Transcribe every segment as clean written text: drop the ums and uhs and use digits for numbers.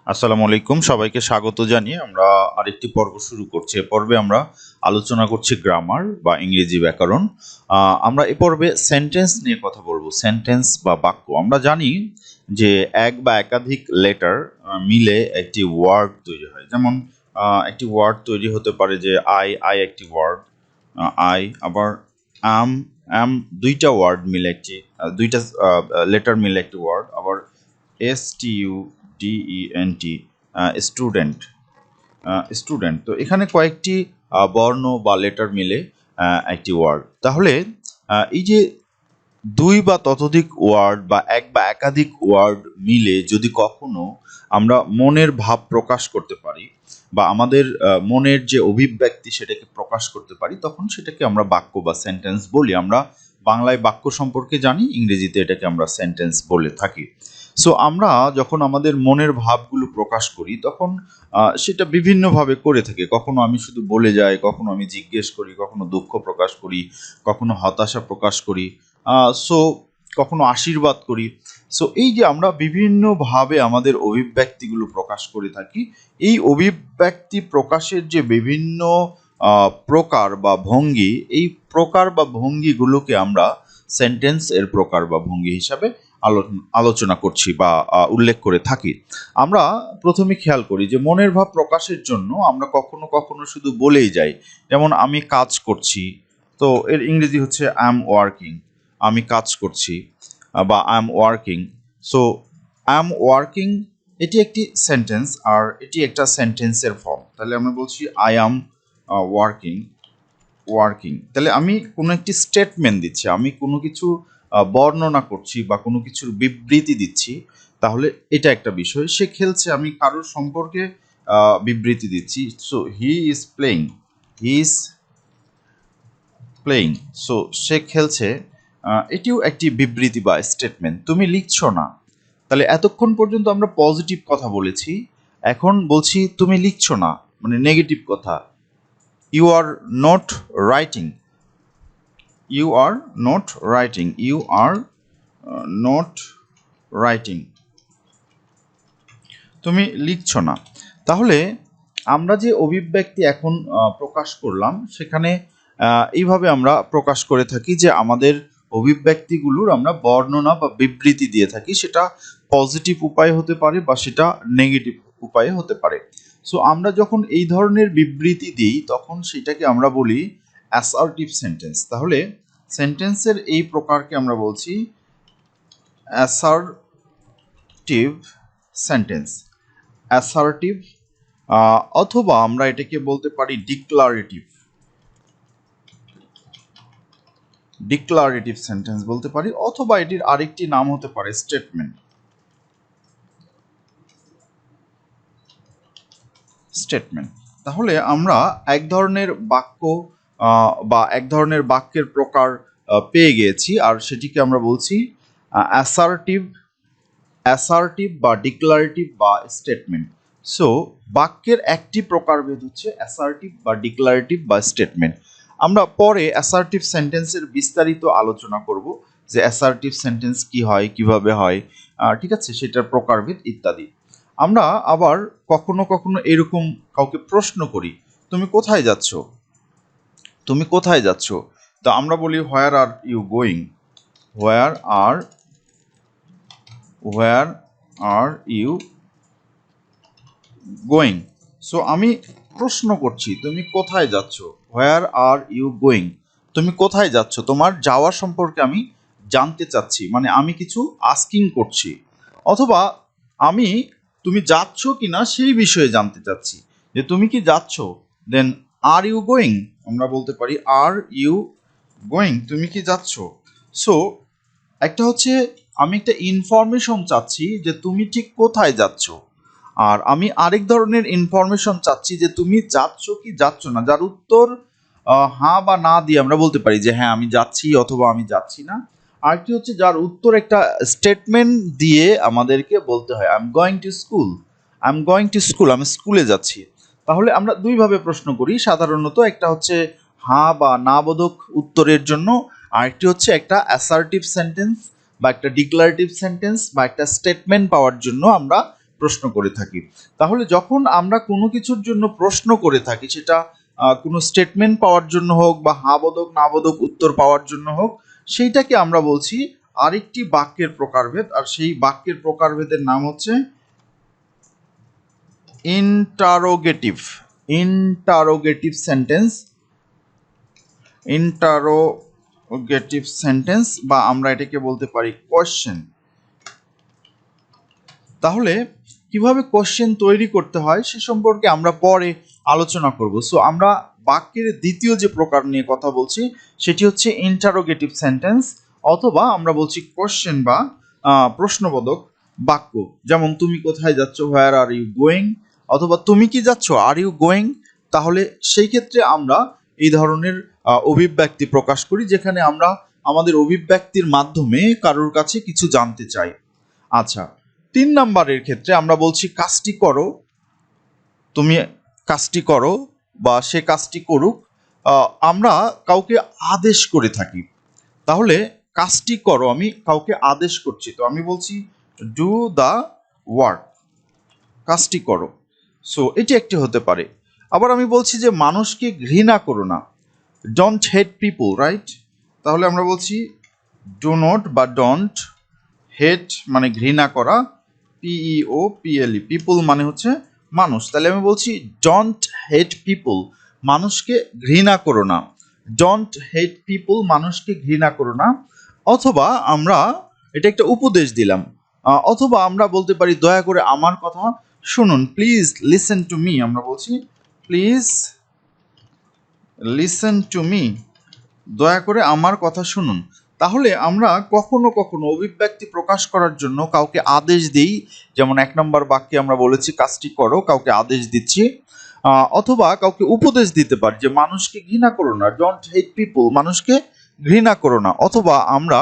আসসালামু আলাইকুম, সবাইকে স্বাগত জানিয়ে আমরা আরেকটি পর্ব শুরু করছি। এ পর্বে আমরা আলোচনা করছি গ্রামার বা ইংরেজি ব্যাকরণ। আমরা এ পর্বে সেন্টেন্স নিয়ে কথা বলবো। সেন্টেন্স বা বাক্য। আমরা জানি যে এক বা একাধিক লেটার মিলে একটি ওয়ার্ড তৈরি হয়। যেমন একটি ওয়ার্ড তৈরি হতে পারে যে আই একটি ওয়ার্ড, আই আবার অ্যাম অ্যাম দুইটা ওয়ার্ড মিলে একটি দুইটা লেটার মিলে একটি ওয়ার্ড, আবার STUDENT স্টুডেন্ট। স্টুডেন্ট, তো এখানে কয়েকটি বর্ণ বা লেটার মিলে একটি ওয়ার্ড। তাহলে এই যে দুই বা ততোধিক ওয়ার্ড বা এক বা একাধিক ওয়ার্ড মিলে যদি কখনো আমরা মনের ভাব প্রকাশ করতে পারি বা আমাদের মনের যে অভিব্যক্তি সেটাকে প্রকাশ করতে পারি, তখন সেটাকে আমরা বাক্য বা সেন্টেন্স বলি। আমরা বাংলায় বাক্য সম্পর্কে জানি, ইংরেজিতে এটাকে আমরা সেন্টেন্স বলে থাকি। সো আমরা যখন আমাদের মনের ভাবগুলো প্রকাশ করি তখন সেটা বিভিন্নভাবে করে থাকি। কখনো আমি শুধু বলে যাই, কখনো আমি জিজ্ঞেস করি, কখনো দুঃখ প্রকাশ করি, কখনো হতাশা প্রকাশ করি, সো কখনো আশীর্বাদ করি। সো এই যে আমরা বিভিন্নভাবে আমাদের অভিব্যক্তিগুলো প্রকাশ করে থাকি, এই অভিব্যক্তি প্রকাশের যে বিভিন্ন প্রকার বা ভঙ্গি, এই প্রকার বা ভঙ্গিগুলোকে আমরা সেন্টেন্স এর প্রকার বা ভঙ্গি হিসাবে আলোচনা করছি বা উল্লেখ করে থাকি। আমরা প্রথমে খেয়াল করি যে মনের ভাব প্রকাশের জন্য আমরা কখনো কখনো শুধু বলেই যাই। যেমন আমি কাজ করছি, তো এর ইংরেজি হচ্ছে আই এম ওয়ার্কিং। আমি কাজ করছি বা I am working. So I am working এটি একটি সেন্টেন্স, আর এটি একটা সেন্টেন্সের ফর্ম। তাহলে আমরা বলছি আই এম ওয়ার্কিং ওয়ার্কিং। তাহলে আমি কোনো একটি স্টেটমেন্ট দিচ্ছি, আমি কোনো কিছু বর্ণনা করছি বা কোনো কিছুর বিবৃতি দিচ্ছি। তাহলে এটা একটা বিষয়। সে খেলছে, আমি কারোর সম্পর্কে বিবৃতি দিচ্ছি। So he is playing, he is playing. So সে খেলছে, এটিও একটি বিবৃতি বা স্টেটমেন্ট। তুমি লিখছো না, তাহলে এতক্ষণ পর্যন্ত আমরা পজিটিভ কথা বলেছি, এখন বলছি তুমি লিখছো না, মানে নেগেটিভ কথা। You are not writing, you are not writing, you are not writing, তুমি লিখছো না। তাহলে আমরা যে অভিব্যক্তি এখন প্রকাশ করলাম, সেখানে এইভাবে আমরা প্রকাশ করে থাকি যে আমাদের অভিব্যক্তিগুলোর আমরা বর্ণনা বা বিবৃতি দিয়ে থাকি। সেটা পজিটিভ উপায়ে হতে পারে বা সেটা নেগেটিভ উপায়ে হতে পারে। সো আমরা যখন এই ধরনের বিবৃতি দিই তখন সেটাকে আমরা বলি অ্যাসার্টিভ সেন্টেন্স। তাহলে সেন্টেন্সের এই প্রকারকে আমরা বলছি অ্যাসার্টিভ সেন্টেন্স। অ্যাসার্টিভ, অথবা আমরা এটাকে বলতে পারি ডিক্লারেটিভ। ডিক্লারেটিভ সেন্টেন্স বলতে পারি, অথবা এটির আরেকটি নাম হতে পারে স্টেটমেন্ট। স্টেটমেন্ট। তাহলে আমরা এক ধরনের বাক্য বা এক ধরনের বাক্যের প্রকার পেয়ে গিয়েছি, আর সেটিকে আমরা বলছি অ্যাসার্টিভ, অ্যাসার্টিভ বা ডিক্লারেটিভ বা স্টেটমেন্ট। সো বাক্যের একটি প্রকারভেদ হচ্ছে অ্যাসার্টিভ বা ডিক্লারেটিভ বা স্টেটমেন্ট। আমরা পরে অ্যাসার্টিভ সেন্টেন্সের বিস্তারিত আলোচনা করব, যে অ্যাসার্টিভ সেন্টেন্স কি হয়, কিভাবে হয়, ঠিক আছে, সেটার প্রকারভেদ ইত্যাদি। আমরা আবার কখনো কখনো এরকম কাউকে প্রশ্ন করি, তুমি কোথায় যাচ্ছ, তুমি কোথায় যাচ্ছ। তো আমরা বলি where are you going, where are, where are you going. So আমি প্রশ্ন করছি, তুমি কোথায় যাচ্ছ, হোয়ার আর ইউ গোয়িং, তুমি কোথায় যাচ্ছ, তোমার যাওয়া সম্পর্কে আমি জানতে চাচ্ছি, মানে আমি কিছু আস্কিং করছি। অথবা আমি তুমি যাচ্ছ কিনা সেই বিষয়ে জানতে চাচ্ছি, যে তুমি কি যাচ্ছ। দেন আর ইউ গোয়িং, আমরা বলতে পারি আর ইউ গোয়িং, তুমি কি যাচ্ছ। সো একটা হচ্ছে আমি একটা ইনফরমেশন চাচ্ছি যে তুমি ঠিক কোথায় যাচ্ছ, আর আমি আরেক ধরনের ইনফরমেশন চাচ্ছি যে তুমি যাচ্ছ কি যাচ্ছ না, যার উত্তর হ্যাঁ বা না দিয়ে আমরা বলতে পারি যে হ্যাঁ আমি যাচ্ছি অথবা আমি যাচ্ছি না। আরেকটি হচ্ছে যার উত্তর একটা স্টেটমেন্ট দিয়ে আমাদেরকে বলতে হয়, I am going to school, I am going to school, আমি স্কুলে যাচ্ছি। তাহলে আমরা দুইভাবে প্রশ্ন করি সাধারণত, একটা হচ্ছে হ্যাঁ বা না বোধক উত্তরের জন্য, আরেকটি হচ্ছে একটা অ্যাসার্টিভ সেন্টেন্স বা একটা ডিক্লারেটিভ সেন্টেন্স বা একটা স্টেটমেন্ট পাওয়ার জন্য আমরা প্রশ্ন করে থাকি। তাহলে যখন আমরা কোনো কিছুর জন্য প্রশ্ন করে থাকি, সেটা কোনো স্টেটমেন্ট পাওয়ার জন্য হোক বা হা বোধক না বোধক উত্তর পাওয়ার জন্য হোক, সেইটাকে আমরা বলছি আরেকটি বাক্যের প্রকারভেদ। আর সেই বাক্যের প্রকারভেদের নাম হচ্ছে interrogative. Interrogative sentence, interrogative sentence, বা আমরা এটাকে বলতে পারি কোয়েশ্চেন। তাহলে কিভাবে কোশ্চেন তৈরি করতে হয় সে সম্পর্কে আমরা পরে আলোচনা করব। সো আমরা বাক্যের দ্বিতীয় যে প্রকার নিয়ে কথা বলছি সেটি হচ্ছে ইন্টারোগেটিভ সেন্টেন্স, অথবা আমরা বলছি কোশ্চেন বা প্রশ্নবোধক বাক্য। যেমন তুমি কোথায় যাচ্ছ, হোয়ার আর ইউ গোয়িং, অথবা তুমি কি যাচ্ছ, আর ইউ গোয়িং। তাহলে সেই ক্ষেত্রে আমরা এই ধরনের অভিব্যক্তি প্রকাশ করি, যেখানে আমরা আমাদের অভিব্যক্তির মাধ্যমে কারোর কাছে কিছু জানতে চাই। আচ্ছা, 3 নাম্বারের ক্ষেত্রে আমরা বলছি কাজটি করো, তুমি কাজটি করো বা সে কাজটি করুক। আমরা কাউকে আদেশ করে থাকি। তাহলে কাজটি করো, আমি কাউকে আদেশ করছি, তো আমি বলছি ডু দ্য ওয়ার্ক, কাজটি করো। সো এটি একটি হতে পারে। আবার আমি বলছি যে মানুষকে ঘৃণা করো না, ডোন্ট হেট পিপল, রাইট? তাহলে আমরা বলছি ডু নট বা ডোন্ট, হেট মানে ঘৃণা করা, PEOPLE, পিপল মানে হচ্ছে মানুষ। তাহলে আমি বলছি ডোন্ট হেট পিপল, মানুষকে ঘৃণা করো না। ডোন্ট হেট পিপল, মানুষকে ঘৃণা করো না। অথবা আমরা এটা একটা উপদেশ দিলাম, অথবা আমরা বলতে পারি দয়া করে আমার কথা শুনুন, প্লিজ লিসেন টু মি। আমরা বলছি প্লিজ লিসেন টু মি, দয়া করে আমার কথা শুনুন। তাহলে আমরা কখনো কখনো অভিব্যক্তি প্রকাশ করার জন্য কাউকে আদেশ দিই, যেমন 1 নম্বর বাক্যে আমরা বলেছি কাজটি করো, কাউকে আদেশ দিচ্ছি। অথবা কাউকে উপদেশ দিতে পারি যে মানুষকে ঘৃণা করো না, ডোন্ট হেট পিপল, মানুষকে ঘৃণা করো না। অথবা আমরা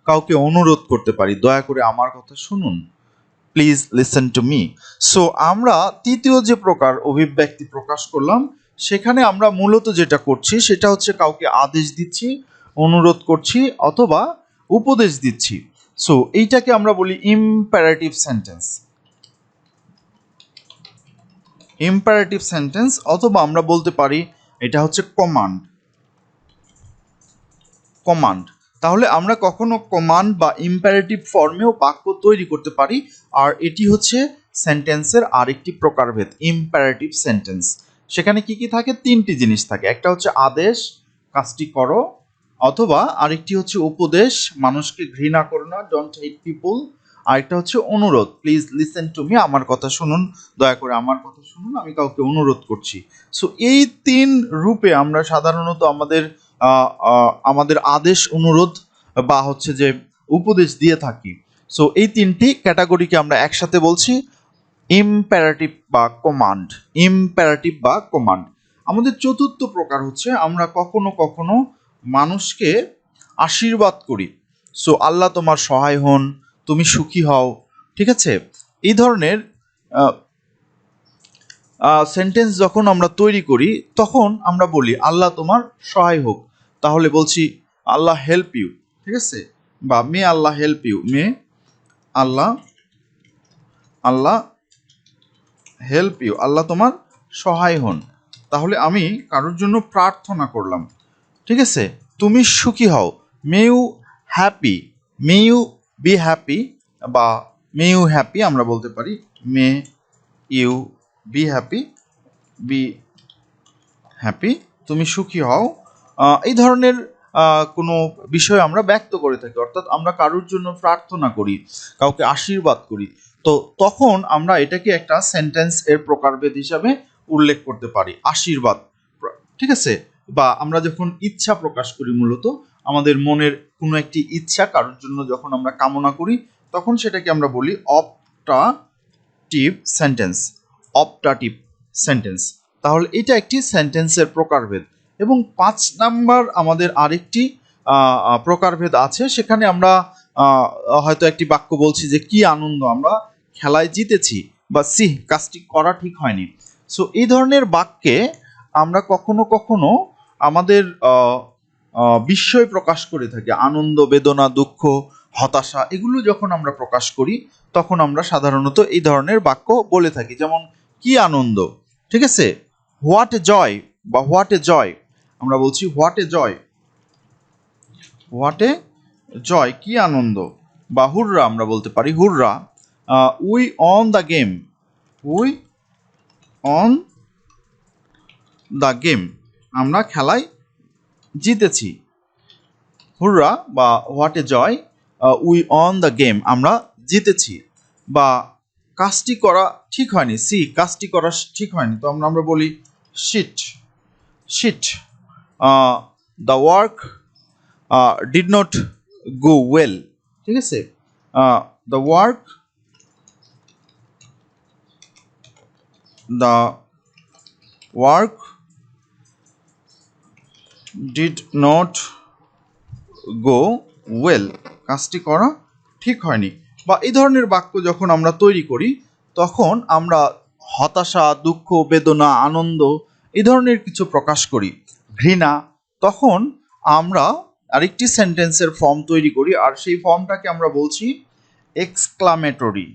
কাউকে অনুরোধ করতে পারি, দয়া করে আমার কথা শুনুন, please listen to me. So আমরা তৃতীয় যে প্রকার অভিব্যক্তি প্রকাশ করলাম, সেখানে আমরা মূলত যেটা করছি সেটা হচ্ছে কাউকে আদেশ দিচ্ছি, অনুরোধ করছি, অথবা উপদেশ দিচ্ছি। সো এইটাকে আমরা বলি ইম্পারেটিভ সেন্টেন্স। ইম্পারেটিভ সেন্টেন্স, অথবা আমরা বলতে পারি এটা হচ্ছে কমান্ড। কমান্ড। তাহলে আমরা কখনো কমান্ড বা ইম্পারেটিভ ফর্মেও বাক্য তৈরি করতে পারি, আর এটি হচ্ছে সেন্টেন্সের আরেকটি প্রকারভেদ, ইম্পারেটিভ সেন্টেন্স। সেখানে কি কি থাকে? 3টি জিনিস থাকে। একটা হচ্ছে আদেশ, কাজটি করো, অথবা আরেকটি হচ্ছে উপদেশ, মানুষকে ঘৃণা করো না, ডোন্ট হেট পিপল। আরেকটা হচ্ছে অনুরোধ, প্লিজ লিসেন টু মি, আমার কথা শুনুন, দয়া করে আমার কথা শুনুন, আমি কাউকে অনুরোধ করছি। সো এই 3 রূপে আমরা সাধারণত আমাদের আদেশ, অনুরোধ বা হচ্ছে যে উপদেশ দিয়ে থাকি। সো এই 3টি ক্যাটাগরিকে আমরা একসাথে বলছি ইম্পারেটিভ বা কমান্ড। ইম্পারেটিভ বা কমান্ড। আমাদের চতুর্থ প্রকার হচ্ছে আমরা কখনো কখনো মানুষকে আশীর্বাদ করি। সো আল্লাহ তোমার সহায় হন, তুমি সুখী হও, ঠিক আছে? এই ধরনের সেন্টেন্স যখন আমরা তৈরি করি তখন আমরা বলি আল্লাহ তোমার সহায় হোক। তাহলে বলছি আল্লাহ হেল্প ইউ, ঠিক আছে? বা may Allah help you, may Allah Allah help you, Allah তোমার সহায় হন। তাহলে আমি কারোর জন্য প্রার্থনা করলাম, ঠিক আছে? তুমি সুখী হও, may you happy, may you be happy, বা মে ইউ হ্যাপি আমরা বলতে পারি, may you be happy, be happy, তুমি সুখী হও। এই ধরনের কোনো বিষয় আমরা ব্যক্ত করে থাকি, অর্থাৎ আমরা কারোর জন্য প্রার্থনা করি, কাউকে আশীর্বাদ করি। তো তখন আমরা এটাকে একটা সেন্টেন্স এর প্রকারভেদ হিসাবে উল্লেখ করতে পারি, আশীর্বাদ, ঠিক আছে? বা আমরা যখন ইচ্ছা প্রকাশ করি, মূলত আমাদের মনের কোনো একটি ইচ্ছা কারোর জন্য যখন আমরা কামনা করি, তখন সেটাকে আমরা বলি অপটাটিভ সেন্টেন্স। Optative sentence. তাহলে এটা একটি সেন্টেন্সের প্রকারভেদ। এবং 5 নাম্বার আমাদের আরেকটি প্রকারভেদ আছে। সেখানে আমরা হয়তো একটি বাক্য বলছি যে কি আনন্দ, আমরা খেলায় জিতেছি, বা সি কাজটি করা ঠিক হয়নি। সো এই ধরনের বাক্যে আমরা কখনো কখনো আমাদের বিস্ময় প্রকাশ করে থাকি, আনন্দ, বেদনা, দুঃখ, হতাশা এগুলো যখন আমরা প্রকাশ করি তখন আমরা সাধারণত এই ধরনের বাক্য বলে থাকি। যেমন কি আনন্দ, ঠিক আছে, হোয়াট এ জয় বা হোয়াট এ জয়, আমরা বলছি what a Joy, what a জয়, কি আনন্দ। বা হুররা আমরা বলতে পারি hurrah, we won the game, we won the game, আমরা খেলায় জিতেছি। হুররা বা what a joy, we won the game, আমরা জিতেছি। বা কাজটি করা ঠিক হয়নি, সি কাজটি করা ঠিক হয়নি, তো আমরা বলি shit, shit, the work did not go well, ঠিক আছে, the work, the work did not go well, কাজটি করা ঠিক হয়নি। বা এই ধরনের বাক্য যখন আমরা তৈরি করি তখন আমরা হতাশা, দুঃখ, বেদনা, আনন্দ এই ধরনের কিছু প্রকাশ করি, ঘৃণা, তখন আমরা আরেকটি সেন্টেন্সের ফর্ম তৈরি করি আর সেই ফর্মটাকে আমরা বলছি এক্সক্লামেটরি,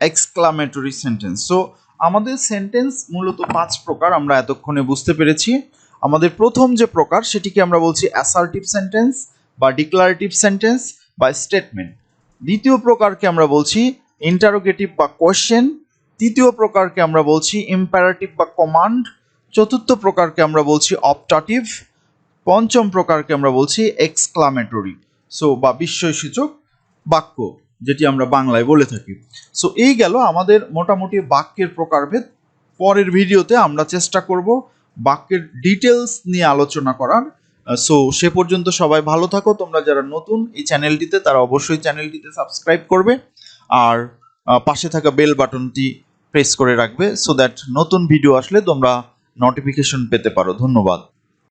এক্সক্লামেটরি সেন্টেন্স। সো আমাদের সেন্টেন্স মূলত 5 প্রকার আমরা এতক্ষণে বুঝতে পেরেছি। আমাদের প্রথম যে প্রকার সেটিকে আমরা বলছি অ্যাসার্টিভ সেন্টেন্স বা ডিক্লারেটিভ সেন্টেন্স বা স্টেটমেন্ট। দ্বিতীয় প্রকারকে আমরা বলছি ইন্টারোগেটিভ বা কোয়েশ্চেন। তৃতীয় প্রকারকে আমরা বলছি ইম্পারেটিভ বা কমান্ড। চতুর্থ প্রকারকে আমরা বলছি অপটাটিভ। পঞ্চম প্রকারকে আমরা বলছি এক্সক্লামেটরি, সো বা বিস্ময়সূচক বাক্য, যেটি আমরা বাংলায় বলে থাকি। সো এই গেল আমাদের মোটামুটি বাক্যের প্রকারভেদ। পরের ভিডিওতে আমরা চেষ্টা করব বাক্যের ডিটেলস নিয়ে আলোচনা করার। সো সে পর্যন্ত সবাই ভালো থাকো। তোমরা যারা নতুন এই চ্যানেলটিতে তারা অবশ্যই চ্যানেলটিতে সাবস্ক্রাইব করবে আর পাশে থাকা বেল বাটনটি প্রেস করে রাখবে সো দ্যাট নতুন ভিডিও আসলে তোমরা নোটিফিকেশন পেতে পারো। ধন্যবাদ।